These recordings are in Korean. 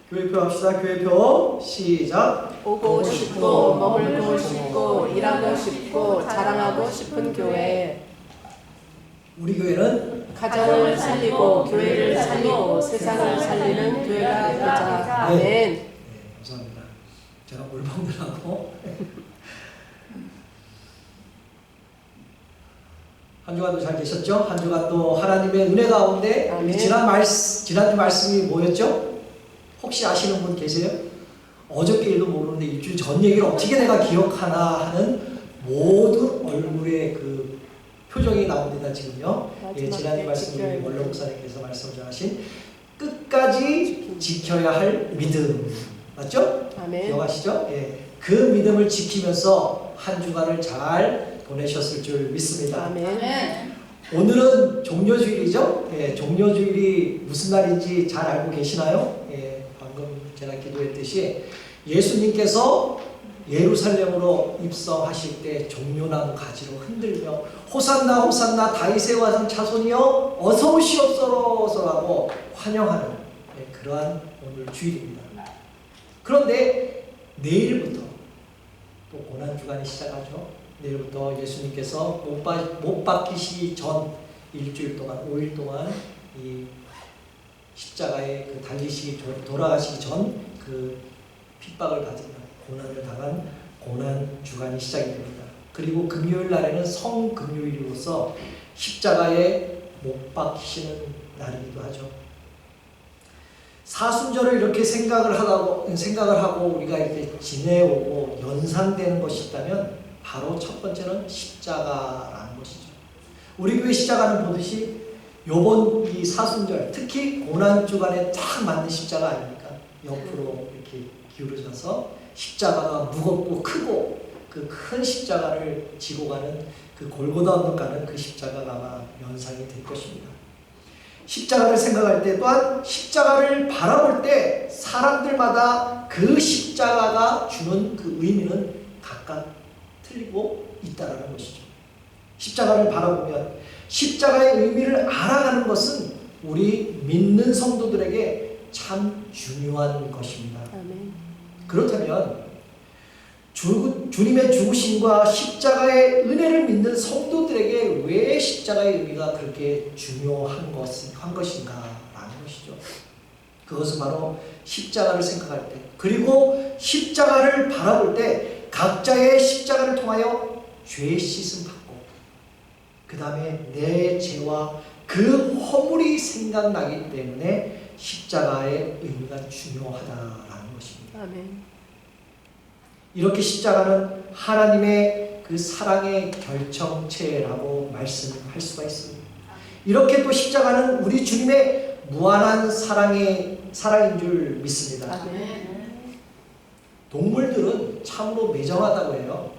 교회표 합시다. 교회표 시작. 오고 싶고 머물고 싶고 일하고 싶고 자랑하고 싶은 교회. 우리 교회는 가정을 살리고 교회를 살리고 세상을 살리는 교회가 되자. 아멘. 네, 감사합니다. 제가 물먹느라고 한 주간도 잘 계셨죠? 한 주간도 하나님의 은혜 가운데 아멘. 지난주 말씀이 뭐였죠? 혹시 아시는 분 계세요? 어저께 일도 모르는데 일주일 전 얘기를 어떻게 내가 기억하나 하는 모든 얼굴의 그 표정이 나옵니다. 지금요. 예, 지난주 말씀이 원로 목사님께서 말씀하신 끝까지 지켜야 할 믿음 맞죠? 아멘. 기억하시죠? 예, 그 믿음을 지키면서 한 주간을 잘 보내셨을 줄 믿습니다. 아멘. 오늘은 종려주일이죠? 예, 종려주일이 무슨 날인지 잘 알고 계시나요? 예, 방금 제가 기도했듯이 예수님께서 예루살렘으로 입성하실 때 종려나무 가지로 흔들며 호산나 호산나 다윗의 자손이여 어서 오시옵소서라고 환영하는 그러한 오늘 주일입니다. 그런데 내일부터 또 고난주간이 시작하죠. 내일부터 예수님께서 못 박히시기 전 일주일 동안 5일 동안 이 십자가에 그 달리시기 전 돌아가시기 전 그 핍박을 받으며 고난을 당한 고난주간이 시작이 됩니다. 그리고 금요일 날에는 성금요일로서 십자가에 못 박히시는 날이기도 하죠. 사순절을 이렇게 생각을 하고 우리가 이렇게 지내오고 연상되는 것이 있다면 바로 첫 번째는 십자가라는 것이죠. 우리 교회 십자가는 보듯이 요번 이 사순절 특히 고난주간에 딱 맞는 십자가 아닙니까? 옆으로 이렇게 기울어져서 십자가가 무겁고 크고 그 큰 십자가를 지고 가는 그 골고다 언덕 가는 그 십자가가 아마 연상이 될 것입니다. 십자가를 생각할 때 또한 십자가를 바라볼 때 사람들마다 그 십자가가 주는 그 의미는 각각 틀리고 있다는 것이죠. 십자가를 바라보면 십자가의 의미를 알아가는 것은 우리 믿는 성도들에게 참 중요한 것입니다. 아멘. 그렇다면 주님의 죽으심과 십자가의 은혜를 믿는 성도들에게 왜 십자가의 의미가 그렇게 중요한 것인가라는 것이죠. 그것은 바로 십자가를 생각할 때 그리고 십자가를 바라볼 때 각자의 십자가를 통하여 죄 씻음 받고 그 다음에 내 죄와 그 허물이 생각나기 때문에 십자가의 의미가 중요하다라는 것입니다. 아멘. 이렇게 십자가는 하나님의 그 사랑의 결정체라고 말씀할 수가 있습니다. 이렇게 또 십자가는 우리 주님의 무한한 사랑인 줄 믿습니다. 아멘. 동물들은 참으로 매정하다고 해요.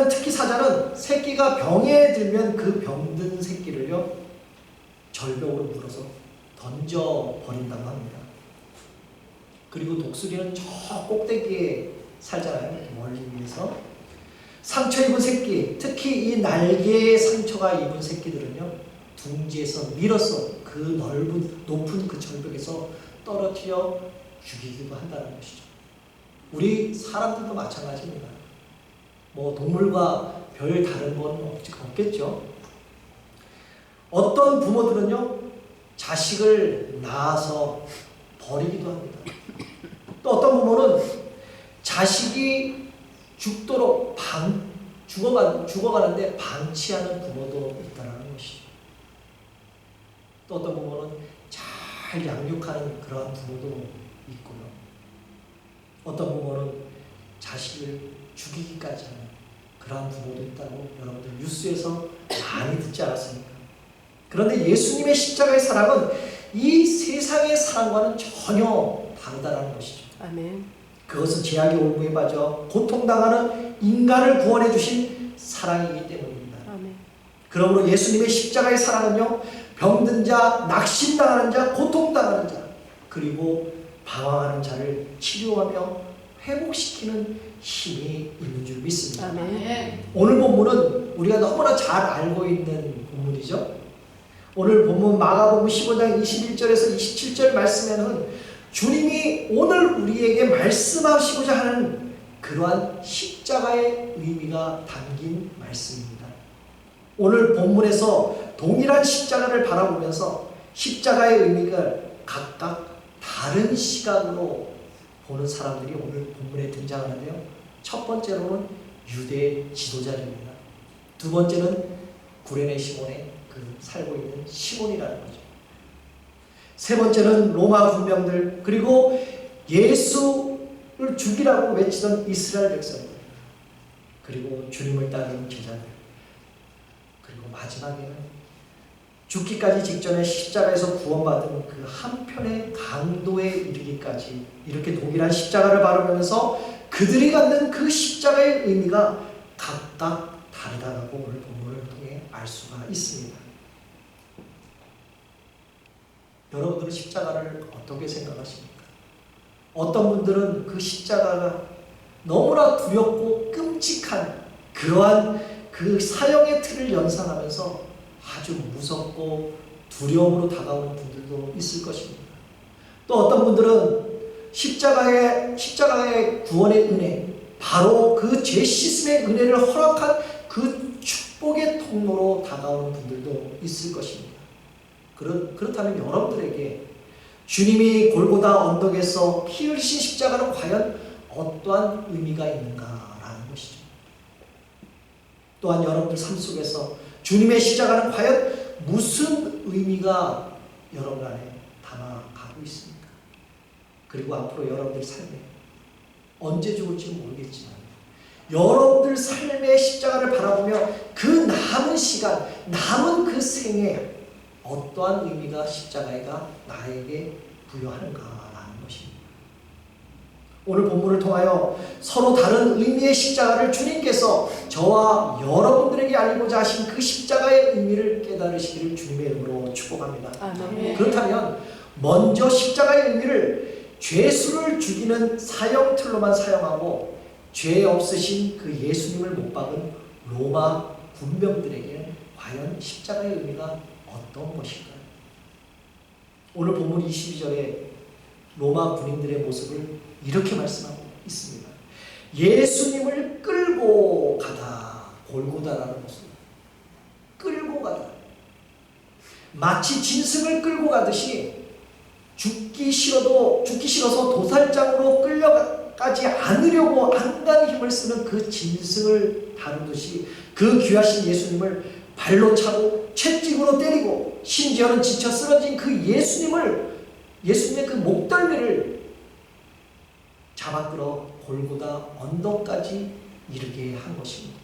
특히 사자는 새끼가 병에 들면 그 병든 새끼를요 절벽으로 물어서 던져버린다고 합니다. 그리고 독수리는 저 꼭대기에 살잖아요. 멀리 위에서. 상처 입은 새끼, 특히 이 날개에 상처가 입은 새끼들은요 둥지에서 밀어서 그 높은 그 절벽에서 떨어뜨려 죽이기도 한다는 것이죠. 우리 사람들도 마찬가지입니다. 뭐 동물과 별 다른 건 없겠죠. 어떤 부모들은요 자식을 낳아서 버리기도 합니다. 또 어떤 부모는 자식이 죽도록 죽어가는데 방치하는 부모도 있다는 것이죠. 또 어떤 부모는 잘 양육하는 그러한 부모도 있고요. 어떤 부모는 자식을 죽이기까지 하는 그러한 부모도 있다고 여러분들 뉴스에서 많이 듣지 않았습니까? 그런데 예수님의 십자가의 사랑은 이 세상의 사랑과는 전혀 다르다는 것이죠. 아멘. 그것은 죄악의 올무에 빠져 고통당하는 인간을 구원해 주신 사랑이기 때문입니다. 아멘. 그러므로 예수님의 십자가의 사랑은요 병든 자, 낙심당하는 자, 고통당하는 자 그리고 방황하는 자를 치료하며 회복시키는 힘이 있는 줄 믿습니다. 아멘. 오늘 본문은 우리가 너무나 잘 알고 있는 본문이죠. 오늘 본문 마가복음 15장 21절에서 27절 말씀에는 주님이 오늘 우리에게 말씀하시고자 하는 그러한 십자가의 의미가 담긴 말씀입니다. 오늘 본문에서 동일한 십자가를 바라보면서 십자가의 의미를 각각 다른 시각으로 보는 사람들이 오늘 본문에 등장하는데요. 첫 번째로는 유대 지도자입니다. 두 번째는 구레네 시몬의 그 살고 있는 시몬이라는 거죠. 세 번째는 로마 군병들, 그리고 예수를 죽이라고 외치던 이스라엘 백성들, 그리고 주님을 따르는 제자들, 그리고 마지막에는 죽기까지 직전에 십자가에서 구원받은 그 한편의 강도에 이르기까지 이렇게 동일한 십자가를 바라보면서 그들이 갖는 그 십자가의 의미가 각각 다르다고 오늘 본문을 통해 알 수가 있습니다. 여러분들은 십자가를 어떻게 생각하십니까? 어떤 분들은 그 십자가가 너무나 두렵고 끔찍한 그러한 그 사형의 틀을 연상하면서 아주 무섭고 두려움으로 다가오는 분들도 있을 것입니다. 또 어떤 분들은 십자가의 구원의 은혜, 바로 그 죄 씻음의 은혜를 허락한 그 축복의 통로로 다가오는 분들도 있을 것입니다. 그렇다면 여러분들에게 주님이 골고다 언덕에서 피 흘리신 십자가는 과연 어떠한 의미가 있는가라는 것이죠. 또한 여러분들 삶 속에서 주님의 십자가는 과연 무슨 의미가 여러분 안에 담아가고 있습니까? 그리고 앞으로 여러분들 삶에 언제 죽을지 모르겠지만 여러분들 삶의 십자가를 바라보며 그 남은 시간, 남은 그 생에 어떠한 의미가 십자가가 나에게 부여하는가라는 것입니다. 오늘 본문을 통하여 서로 다른 의미의 십자가를 주님께서 저와 여러분들에게 알리고자 하신 그 십자가의 의미를 깨달으시기를 주님의 이름으로 축복합니다. 아멘. 그렇다면 먼저 십자가의 의미를 죄수를 죽이는 사형틀로만 사용하고 죄 없으신 그 예수님을 못 박은 로마 군병들에게 과연 십자가의 의미가 어떤 것일까요? 오늘 본문 22절에 로마 군인들의 모습을 이렇게 말씀하고 있습니다. 예수님을 끌고 가다. 골고다라는 것은 끌고 가다. 마치 짐승을 끌고 가듯이 죽기 싫어서 도살장으로 끌려가지 않으려고 안간 힘을 쓰는 그 짐승을 다루듯이 그 귀하신 예수님을 발로 차고 채찍으로 때리고 심지어는 지쳐 쓰러진 그 예수님의 그 목덜미를 잡아 끌어 골고다 언덕까지 이르게 한 것입니다.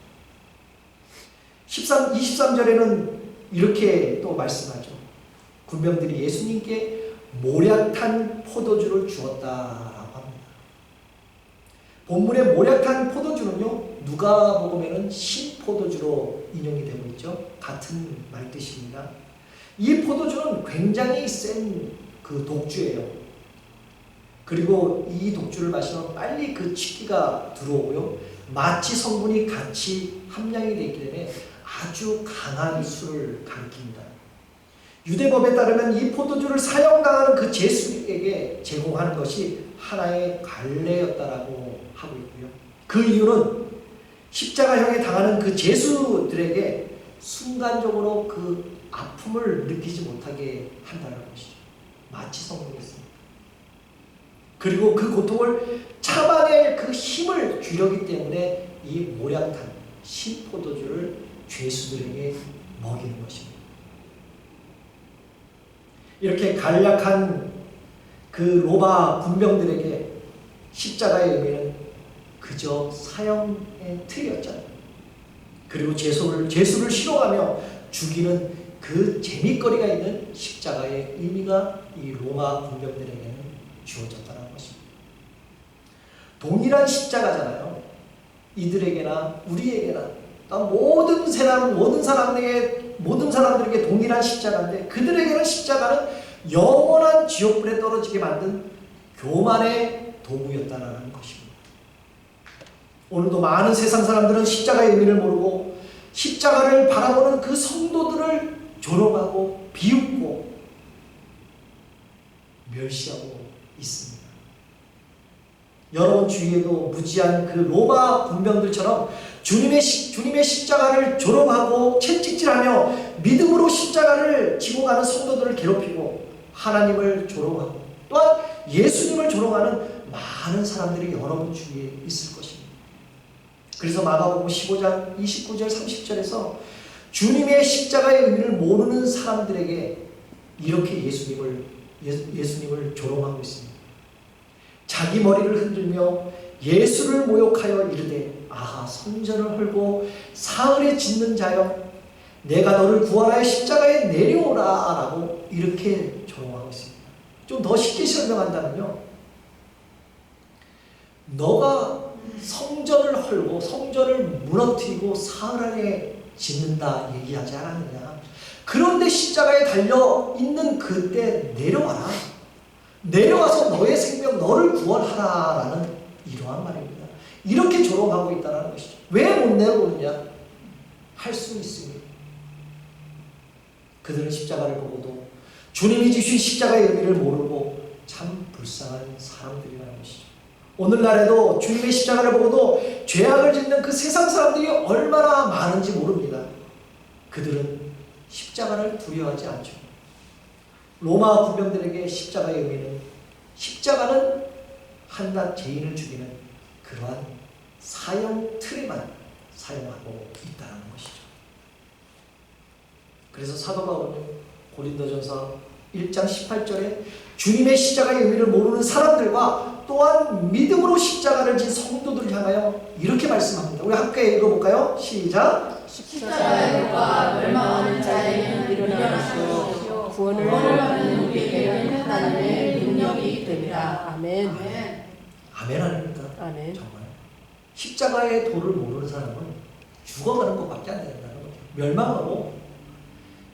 23절에는 이렇게 또 말씀하죠. 군병들이 예수님께 모략탄 포도주를 주었다라고 합니다. 본문의 모략탄 포도주는요, 누가복음에는 신포도주로 인용이 되고 있죠. 같은 말뜻입니다. 이 포도주는 굉장히 센 그 독주예요. 그리고 이 독주를 마시면 빨리 그 취기가 들어오고요, 마취 성분이 같이 함량이 되기 때문에 아주 강한 술을 가리킵니다. 유대법에 따르면 이 포도주를 사형당하는 그 제수에게 제공하는 것이 하나의 관례였다라고 하고 있고요. 그 이유는 십자가형에 당하는 그 제수들에게 순간적으로 그 아픔을 느끼지 못하게 한다는 것이죠. 마취 성분이 있습니다. 그리고 그 고통을 참아낼 그 힘을 주려기 때문에 이 모략탄 신포도주를 죄수들에게 먹이는 것입니다. 이렇게 간략한 그 로마 군병들에게 십자가의 의미는 그저 사형의 틀이었잖아요. 그리고 죄수를 실어가며 죽이는 그 재미거리가 있는 십자가의 의미가 이 로마 군병들에게는 주어졌다는 것입니다. 동일한 십자가잖아요. 이들에게나 우리에게나 모든 사람들에게 동일한 십자가인데, 그들에게는 십자가는 영원한 지옥불에 떨어지게 만든 교만의 도구였다는 것입니다. 오늘도 많은 세상 사람들은 십자가의 의미를 모르고 십자가를 바라보는 그 성도들을 조롱하고 비웃고 멸시하고 있습니다. 여러분 주위에도 무지한 그 로마 군병들처럼 주님의 십자가를 조롱하고 채찍질하며 믿음으로 십자가를 지고 가는 성도들을 괴롭히고 하나님을 조롱하고 또한 예수님을 조롱하는 많은 사람들이 여러분 주위에 있을 것입니다. 그래서 마가복음 15장 29절 30절에서 주님의 십자가의 의미를 모르는 사람들에게 이렇게 예수님을 조롱하고 있습니다. 자기 머리를 흔들며 예수를 모욕하여 이르되 아하 성전을 헐고 사흘에 짓는 자여 내가 너를 구하라여 십자가에 내려오라 라고 이렇게 조롱하고 있습니다. 좀 더 쉽게 설명한다면요, 너가 성전을 헐고 성전을 무너뜨리고 사흘 안에 짓는다 얘기하지 않았느냐. 그런데 십자가에 달려있는 그때 내려와라. 내려와서 너의 생명 너를 구원하라라는 이러한 말입니다. 이렇게 조롱하고 있다는 것이죠. 왜 못 내려오느냐? 할 수 있습니다. 그들은 십자가를 보고도 주님이 주신 십자가의 의미를 모르고 참 불쌍한 사람들이라는 것이죠. 오늘날에도 주님의 십자가를 보고도 죄악을 짓는 그 세상 사람들이 얼마나 많은지 모릅니다. 그들은 십자가를 두려워하지 않죠. 로마 군병들에게 십자가의 의미는 십자가는 한낱 죄인을 죽이는 그러한 사형 틀에만 사용하고 있다는 것이죠. 그래서 사도 바울은 고린도전서 1장 18절에 주님의 십자가의 의미를 모르는 사람들과 또한 믿음으로 십자가를 진 성도들을 향하여 이렇게 말씀합니다. 우리 함께 읽어볼까요? 시작! 십자가에가 멸망하는 자에게는 일어나시오 구원을 받는 우리에게는 하나님의 능력이 됩니다. 아멘. 아멘 아닙니까? 아멘. 정말 십자가의 도를 모르는 사람은 죽어가는 것밖에 안 된다는 거죠. 멸망하고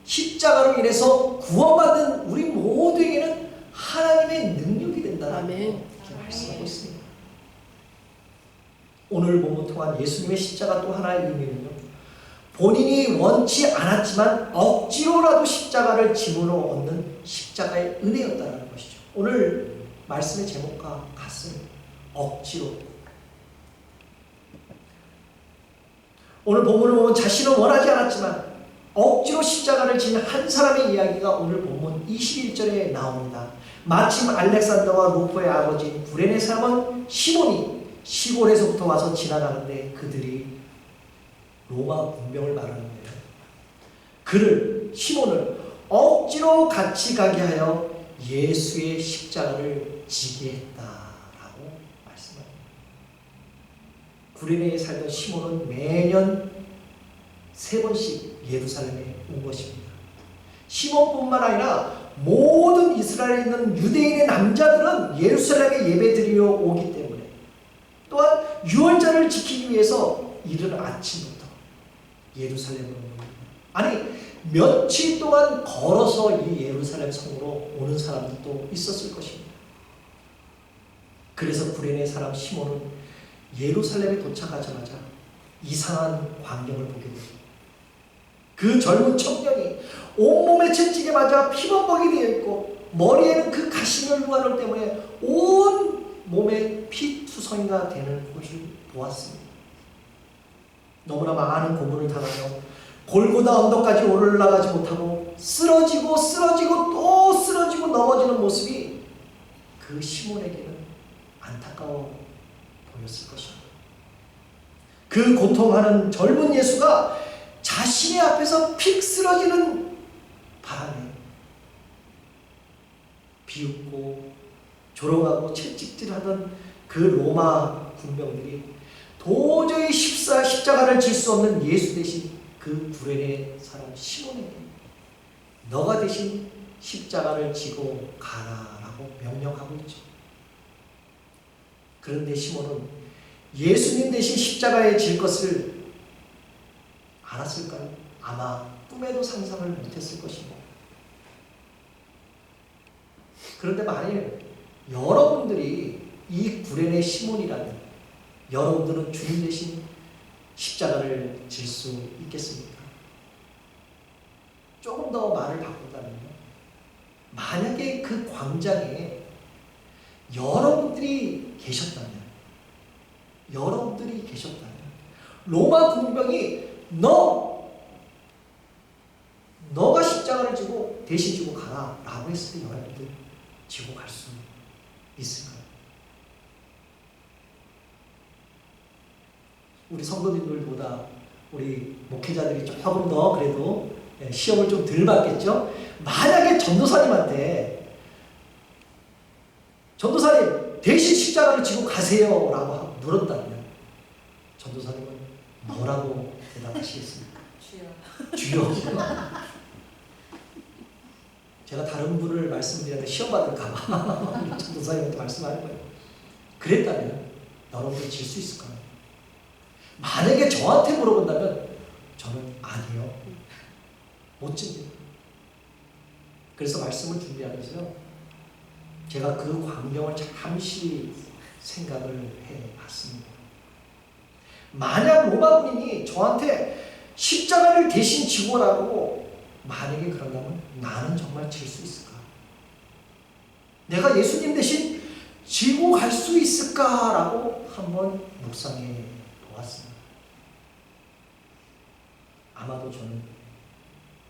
십자가로 인해서 구원받은 우리 모두에게는 하나님의 능력이 된다는 아멘. 이렇게 말씀하고 있습니다. 오늘 본문 통한 예수님의 십자가 또 하나의 의미는요, 본인이 원치 않았지만 억지로라도 십자가를 짐으로 얻는 십자가의 은혜였다는 것이죠. 오늘 말씀의 제목과 같습니다. 억지로. 오늘 본문을 보면 자신은 원하지 않았지만 억지로 십자가를 지는 한 사람의 이야기가 오늘 본문 21절에 나옵니다. 마침 알렉산더와 루포의 아버지인 구레네 사람은 시몬이 시골에서부터 와서 지나가는데 그들이 로마 군병을 말하는 거예요. 그를, 시몬을 억지로 같이 가게 하여 예수의 십자가를 지게 했다라고 말씀합니다. 구레네에 살던 시몬은 매년 3번씩 예루살렘에 온 것입니다. 시몬뿐만 아니라 모든 이스라엘에 있는 유대인의 남자들은 예루살렘에 예배드리러 오기 때문에, 또한 유월절을 지키기 위해서 이른 아침부터 예루살렘으로 옵니다. 아니 며칠 동안 걸어서 이 예루살렘 성으로 오는 사람들도 있었을 것입니다. 그래서 구레네 사람 시몬은 예루살렘에 도착하자마자 이상한 광경을 보게 됩니다. 그 젊은 청년이 온몸에 채찍에 맞아 피범벅이 되어 있고 머리에는 그 가시멸루화를 때문에 온 몸에 피투성이가 되는 것을 보았습니다. 너무나 많은 고문을 당하며 골고다 언덕까지 올라가지 못하고 쓰러지고 또 쓰러지고 넘어지는 모습이 그 시몬에게는 안타까워 보였을 것입니다. 그 고통하는 젊은 예수가 자신의 앞에서 픽 쓰러지는 바람에 비웃고 조롱하고 채찍질하던 그 로마 군병들이 도저히 십자가를 질 수 없는 예수 대신 그 구레네 사람 시몬에게 너가 대신 십자가를 지고 가라라고 명령하고 있죠. 그런데 시몬은 예수님 대신 십자가에 질 것을 알았을까요? 아마 꿈에도 상상을 못했을 것입니다. 그런데 만일 여러분들이 이 구레네 시몬이라면 여러분들은 주님 대신 십자가를 질 수 있겠습니까? 조금 더 말을 바꾼다면요, 만약에 그 광장에 여러분들이 계셨다면 로마 군병이 너가 십자가를 지고 대신 지고 가라 라고 했을 때 여러분들 지고 갈 수 있을까요? 우리 성도님들보다 우리 목회자들이 조금 더 그래도 시험을 좀 덜 받겠죠? 만약에 전도사님한테 전도사님 대신 십자가를 지고 가세요 라고 물었다면 전도사님은 뭐라고 대답하시겠습니까? 주여. 제가 다른 분을 말씀드리는데 시험 받을까봐 전도사님한테 말씀하는 거예요. 그랬다면 여러분들 질 수 있을까요? 만약에 저한테 물어본다면 저는 아니요. 못 집니다. 그래서 말씀을 준비하면서요. 제가 그 광경을 잠시 생각을 해봤습니다. 만약 로마 군인이 저한테 십자가를 대신 지고 오라고 만약에 그런다면 나는 정말 질 수 있을까? 내가 예수님 대신 지고 갈 수 있을까라고 한번 묵상해 보았습니다. 아마도 저는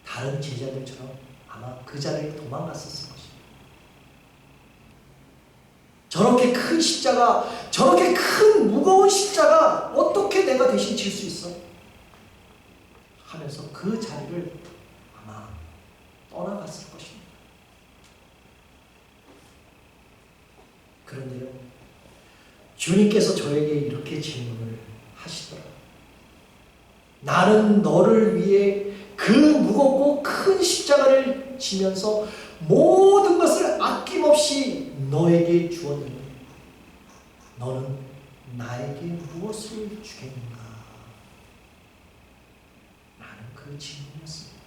다른 제자들처럼 아마 그 자리에 도망갔었을 것입니다. 저렇게 큰 십자가, 저렇게 큰 무거운 십자가 어떻게 내가 대신 질 수 있어? 하면서 그 자리를 아마 떠나갔을 것입니다. 그런데요, 주님께서 저에게 이렇게 질문을 하시더라고요. 나는 너를 위해 그 무겁고 큰 십자가를 지면서 모든 것을 아낌없이 너에게 주었는데 너는 나에게 무엇을 주겠는가? 라는 그 질문이었습니다.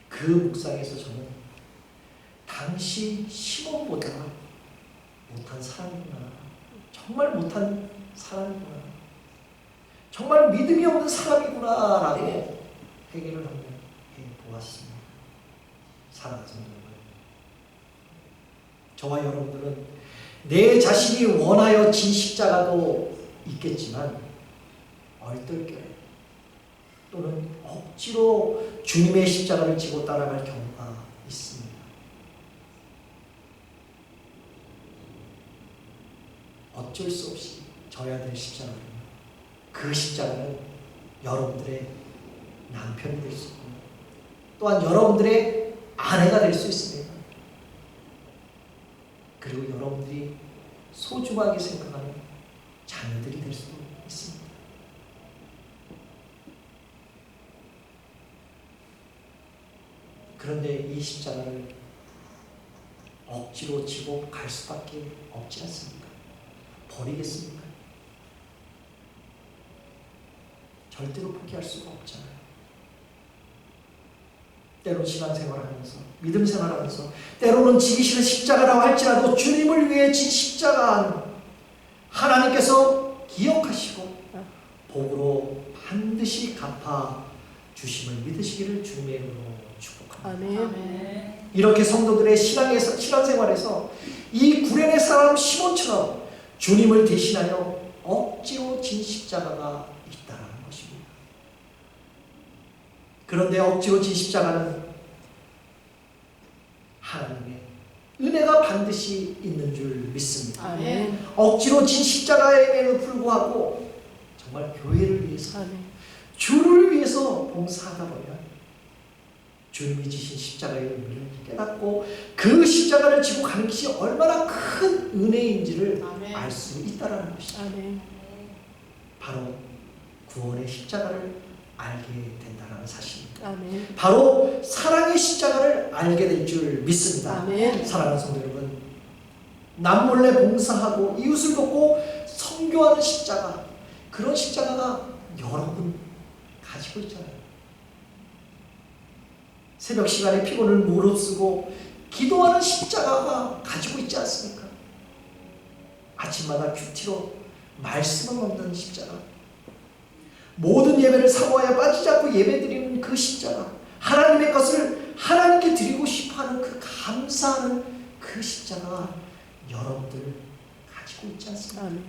그 묵상에서 저는 당시 시몬보다 못한 사람이구나, 정말 못한 사람이구나, 정말 믿음이 없는 사람이구나 라고 회개를 한번 해보았습니다. 사랑하는 여러분, 저와 여러분들은 내 자신이 원하여 진 십자가도 있겠지만 얼떨결에 또는 억지로 주님의 십자가를 지고 따라갈 경우가 있습니다. 어쩔 수 없이 져야 될 십자가는, 그 십자가는 여러분들의 남편이 될 수 있고 또한 여러분들의 아내가 될 수 있습니다. 그리고 여러분들이 소중하게 생각하는 자녀들이 될 수도 있습니다. 그런데 이 십자가를 억지로 지고 갈 수밖에 없지 않습니까? 버리겠습니까? 절대로 포기할 수가 없잖아요. 때로는 신앙생활하면서, 믿음 생활하면서, 때로는 지기 싫은 십자가라고 할지라도 주님을 위해 진 십자가 하나님께서 기억하시고 복으로 반드시 갚아 주심을 믿으시기를 주님의 이름으로 축복합니다. 아멘. 이렇게 성도들의 신앙생활에서 이 구레네 사람 시몬처럼 주님을 대신하여 억지로 진 십자가가 있다는 것입니다. 그런데 억지로 진 십자가는 하나님의 은혜가 반드시 있는 줄 믿습니다. 아멘. 억지로 진 십자가에도 불구하고 정말 교회를 위해서, 아멘. 주를 위해서 봉사하다 보면 주님이 지신 십자가의 의미를 깨닫고 그 십자가를 지고 가는 것이 얼마나 큰 은혜인지를 알 수 있다는 것이죠. 아멘. 바로 구원의 십자가를 알게 된다는 사실입니다. 아멘. 바로 사랑의 십자가를 알게 될 줄 믿습니다. 아멘. 사랑하는 성도 여러분, 남몰래 봉사하고 이웃을 돕고 선교하는 십자가, 그런 십자가가 여러분 가지고 있잖아요. 새벽 시간에 피곤을 무릅쓰고 기도하는 십자가가 가지고 있지 않습니까? 아침마다 큐티로 말씀을 먹는 십자가, 모든 예배를 사모하여 빠지지 않고 예배드리는 그 십자가, 하나님의 것을 하나님께 드리고 싶어 하는 그 감사하는 그 십자가 여러분들 가지고 있지 않습니까? 아멘.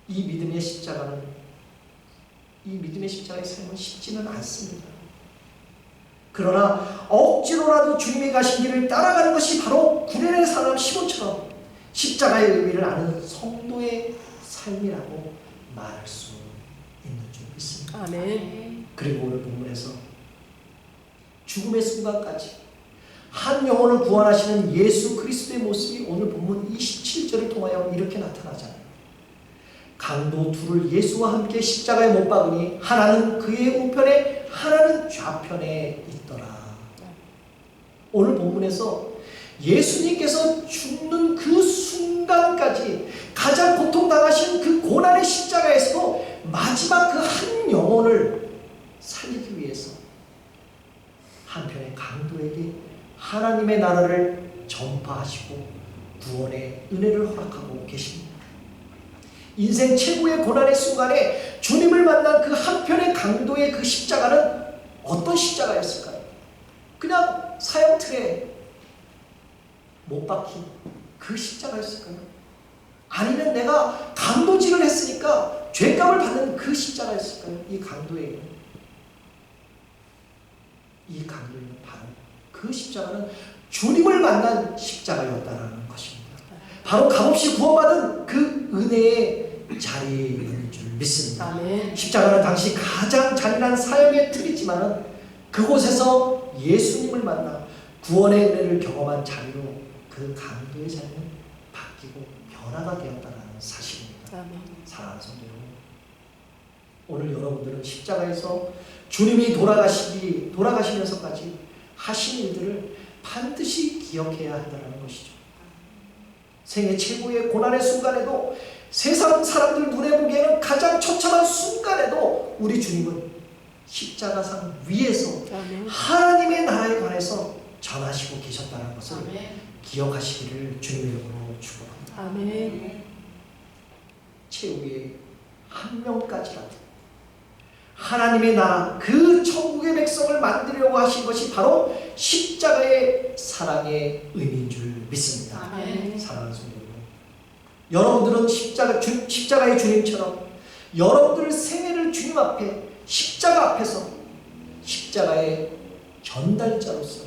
이 믿음의 십자가는, 이 믿음의 십자가의 삶은 쉽지는 않습니다. 그러나 억지로라도 주님이 가신 길을 따라가는 것이 바로 구레네 사람 시몬처럼 십자가의 의미를 아는 성도의 삶이라고 말할 수 있는 줄 믿습니다. 아멘. 그리고 오늘 본문에서 죽음의 순간까지 한 영혼을 구원하시는 예수 그리스도의 모습이 오늘 본문 27절을 통하여 이렇게 나타나잖아요. 강도 둘을 예수와 함께 십자가에 못 박으니 하나는 그의 우편에 하나는 좌편에 있더라. 오늘 본문에서 예수님께서 죽는 그 순간까지 가장 고통당하신 그 고난의 십자가에서도 마지막 그 한 영혼을 살리기 위해서 한편의 강도에게 하나님의 나라를 전파하시고 구원의 은혜를 허락하고 계십니다. 인생 최고의 고난의 순간에 주님을 만난 그 한편의 강도의 그 십자가는 어떤 십자가였을까요? 그냥 사형틀에 못 박힌 그 십자가였을까요? 아니면 내가 강도질을 했으니까 죄값을 받는 그 십자가였을까요? 이 강도에게는 바로 그 십자가는 주님을 만난 십자가였다는 것입니다. 바로 값없이 구원받은 그 은혜의 자리인 줄 믿습니다. 아멘. 십자가는 당시 가장 잔인한 사형의 틀이지만 그곳에서 예수님을 만나 구원의 은혜를 경험한 자리로 그 강도의 자리는 바뀌고 변화가 되었다는 사실입니다. 아멘. 사랑하는 성도 여러분, 오늘 여러분들은 십자가에서 주님이 돌아가시면서까지 하신 일들을 반드시 기억해야 한다는 것이죠. 생애 최고의 고난의 순간에도, 세상 사람들 눈에 보기에는 가장 처참한 순간에도 우리 주님은 십자가상 위에서 아멘. 하나님의 나라에 관해서 전하시고 계셨다는 것을 아멘. 기억하시기를 주님의 이름으로 축복합니다. 아멘. 최후의 한 명까지라도 하나님의 나라, 그 천국의 백성을 만들려고 하신 것이 바로 십자가의 사랑의 의미인 줄 믿습니다. 아멘. 사랑하는 성도 여러분, 여러분들은 십자가의 주님처럼 여러분들 생애를 주님 앞에, 십자가 앞에서 십자가의 전달자로서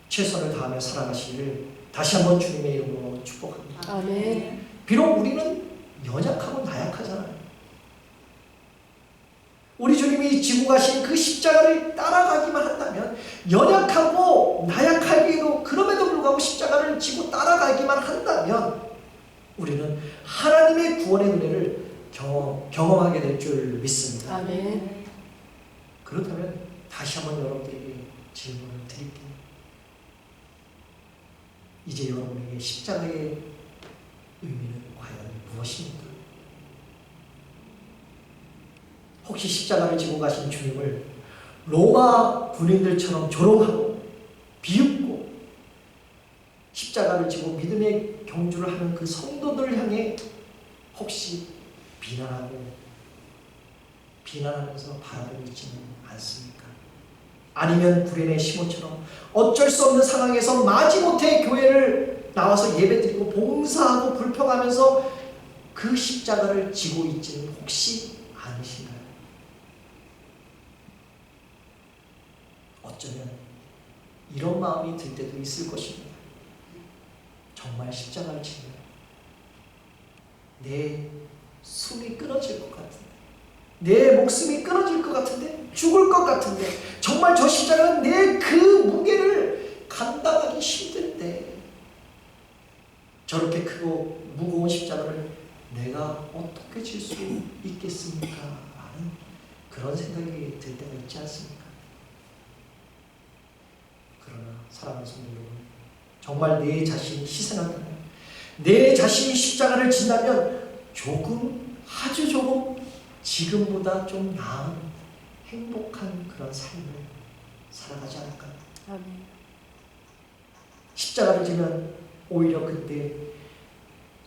최선을 다하며 살아가시기를 다시 한번 주님의 이름으로 축복합니다. 아멘. 비록 우리는 연약하고 나약하잖아요. 우리 주님이 지고 가신 그 십자가를 따라가기만 한다면, 연약하고 나약하기에도 그럼에도 불구하고 십자가를 지고 따라가기만 한다면 우리는 하나님의 구원의 은혜를 경험하게 될 줄 믿습니다. 아멘. 그렇다면 다시 한번 여러분들에게 질문을 드릴게요. 이제 여러분에게 십자가의 의미는 과연 무엇입니까? 혹시 십자가를 지고 가신 주님을 로마 군인들처럼 조롱하고 비웃고 십자가를 지고 믿음의 경주를 하는 그 성도들을 향해 혹시 비난하면서 바라보고 있지는 않습니까? 아니면 구레네 시몬처럼 어쩔 수 없는 상황에서 마지못해 교회를 나와서 예배드리고 봉사하고 불평하면서 그 십자가를 지고 있지는 혹시 않으신가요? 어쩌면 이런 마음이 들 때도 있을 것입니다. 정말 십자가를 지면 내 숨이 끊어질 것 같은데, 내 목숨이 끊어질 것 같은데, 죽을 것 같은데, 정말 저 십자가는 내 그 무게를 감당하기 힘든데, 저렇게 크고 무거운 십자가를 내가 어떻게 질 수 있겠습니까? 라는 그런 생각이 들 때가 있지 않습니까? 그러나 사랑하는 성도 여러분, 정말 내 자신이 희생한다면, 내 자신이 십자가를 진다면 아주 조금 지금보다 좀 나은 행복한 그런 삶을 살아가지 않을까요? 아멘. 십자가를 지면 오히려 그때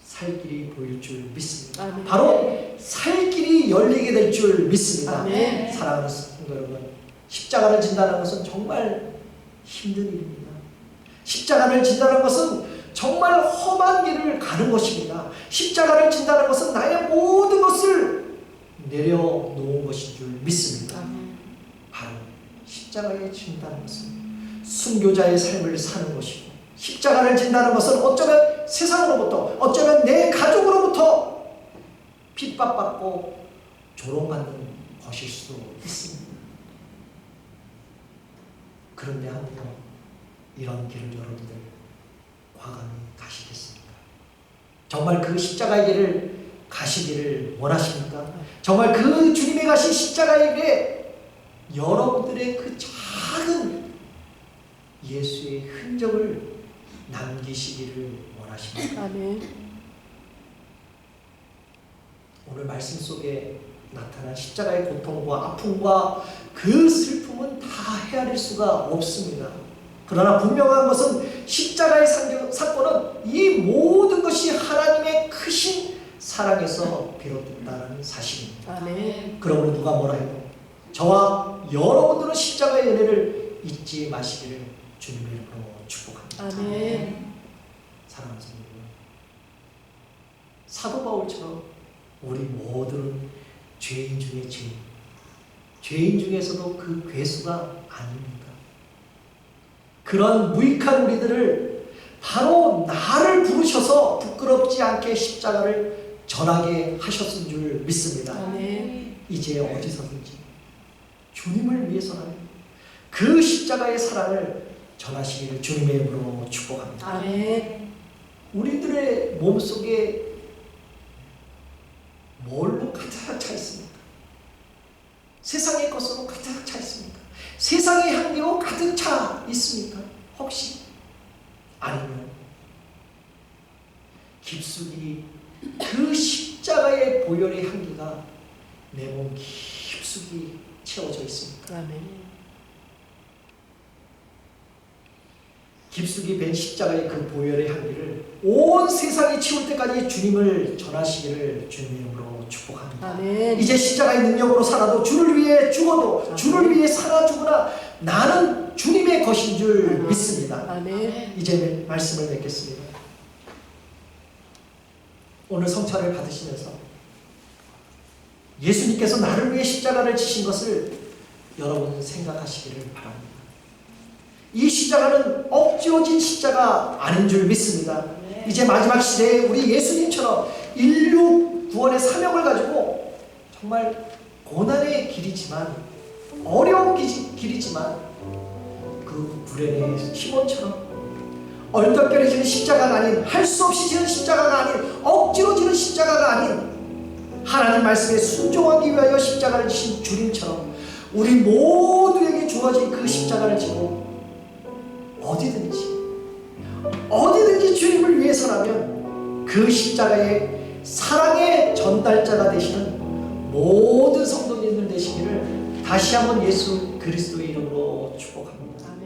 살 길이 보일 줄 믿습니다. 아멘. 바로 살 길이 열리게 될 줄 믿습니다. 아멘. 사랑하는 성도 여러분, 십자가를 진다는 것은 정말 힘든 일입니다. 십자가를 진다는 것은 정말 험한 길을 가는 것입니다. 십자가를 진다는 것은 나의 모든 것을 내려놓은 것인 줄 믿습니다. 바로 십자가에 진다는 것은 순교자의 삶을 사는 것이고, 십자가를 진다는 것은 어쩌면 세상으로부터, 어쩌면 내 가족으로부터 핍박받고 조롱받는 것일 수도 있습니다. 그런데 하물며 이런 길을 여러분들 과감히 가시겠습니까? 정말 그 십자가의 길을 가시기를 원하십니까? 정말 그 주님이 가신 십자가의 길에 여러분들의 그 작은 예수의 흔적을 남기시기를 원하십니까? 아멘. 오늘 말씀 속에 나타난 십자가의 고통과 아픔과 그 슬픔은 다 헤아릴 수가 없습니다. 그러나 분명한 것은 십자가의 사건은 이 모든 것이 하나님의 크신 사랑에서 비롯됐다는 사실입니다. 아멘. 그러므로 누가 뭐라 해도 저와 여러분들은 십자가의 은혜를 잊지 마시기를 주님의 이름으로 축복합니다. 아멘. 사랑하는 성도 여러분, 사도 바울처럼 우리 모두는 죄인 중에 죄인 중에서도 그 괴수가 아닙니다. 그런 무익한 우리들을 바로 나를 부르셔서 부끄럽지 않게 십자가를 전하게 하셨은 줄 믿습니다. 아멘. 이제 어디서든지 주님을 위해서라면 그 십자가의 사랑을 전하시기를 주님의 이름으로 축복합니다. 아멘. 우리들의 몸속에 뭘로 가득 차 있습니까? 세상의 것으로 가득 차 있습니까? 세상의 향기로 가득 차 있습니까? 혹시 아니면 깊숙이 그 십자가의 보혈의 향기가 내 몸 깊숙이 채워져 있습니까? 아멘. 깊숙이 밴 십자가의 그 보혈의 향기를 온 세상이 치울 때까지 주님을 전하시기를 주님의 이름으로 축복합니다. 아멘. 이제 십자가의 능력으로 살아도 주를 위해 죽어도 주를 위해 살아 죽으나 나는 주님의 것인 줄 믿습니다. 아멘. 이제 말씀을 맺겠습니다. 오늘 성찬을 받으시면서 예수님께서 나를 위해 십자가를 지신 것을 여러분 생각하시기를 바랍니다. 이 십자가는 억지로 진 십자가 아닌 줄 믿습니다. 이제 마지막 시대에 우리 예수님처럼 인류 구원의 사명을 가지고 정말 고난의 길이지만 어려운 길이지만 그 구레네 시몬처럼 얼떨결에 지는 십자가가 아닌, 할 수 없이 지는 십자가가 아닌, 억지로 지는 십자가가 아닌 하나님 말씀에 순종하기 위하여 십자가를 지신 주님처럼 우리 모두에게 주어진 그 십자가를 지고 어디든지 주님을 위해서라면 그 십자가의 사랑의 전달자가 되시는 모든 성도님들 되시기를 다시 한번 예수 그리스도의 이름으로 축복합니다. 아멘.